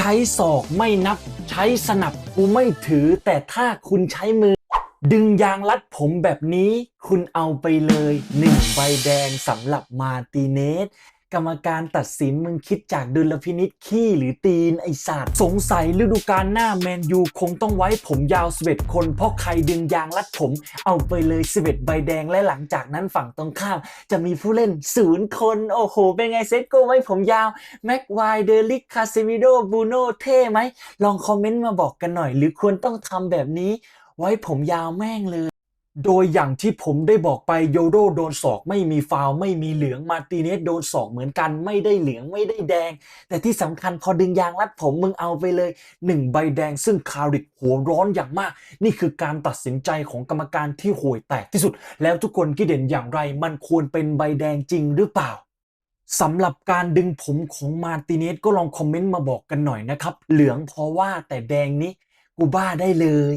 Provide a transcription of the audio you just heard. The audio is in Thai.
ใช้ศอกไม่นับใช้สนับกูไม่ถือแต่ถ้าคุณใช้มือดึงยางรัดผมแบบนี้คุณเอาไปเลย1ใบแดงสำหรับมาร์ติเนสกรรมการตัดสินมึงคิดจากดุลพินิจขี้หรือตีนไอสัตว์สงสัยฤดูกาลหน้าแมนยูคงต้องไว้ผมยาว11คนเพราะใครดึงยางรัดผมเอาไปเลย11ใบแดงและหลังจากนั้นฝั่งตรงข้ามจะมีผู้เล่น0 คนโอ้โหเป็นไงเซตโก้ไว้ผมยาวแม็กไวเดอริกคาซิมิโดบูโน่เท่ไหมลองคอมเมนต์มาบอกกันหน่อยหรือควรต้องทำแบบนี้ไว้ผมยาวแม่งเลยโดยอย่างที่ผมได้บอกไปโยโดโดนศอกไม่มีฟาวล์ไม่มีเหลืองมาร์ติเนสโดนศอกเหมือนกันไม่ได้เหลืองไม่ได้แดงแต่ที่สำคัญพอดึงยางรัดผมมึงเอาไปเลย1ใบแดงซึ่งคาริกหัวร้อนอย่างมากนี่คือการตัดสินใจของกรรมการที่ห่วยแตกที่สุดแล้วทุกคนคิดเห็นอย่างไรมันควรเป็นใบแดงจริงหรือเปล่าสำหรับการดึงผมของมาร์ติเนสก็ลองคอมเมนต์มาบอกกันหน่อยนะครับเหลืองเพราะว่าแต่แดงนี้กูบ้าได้เลย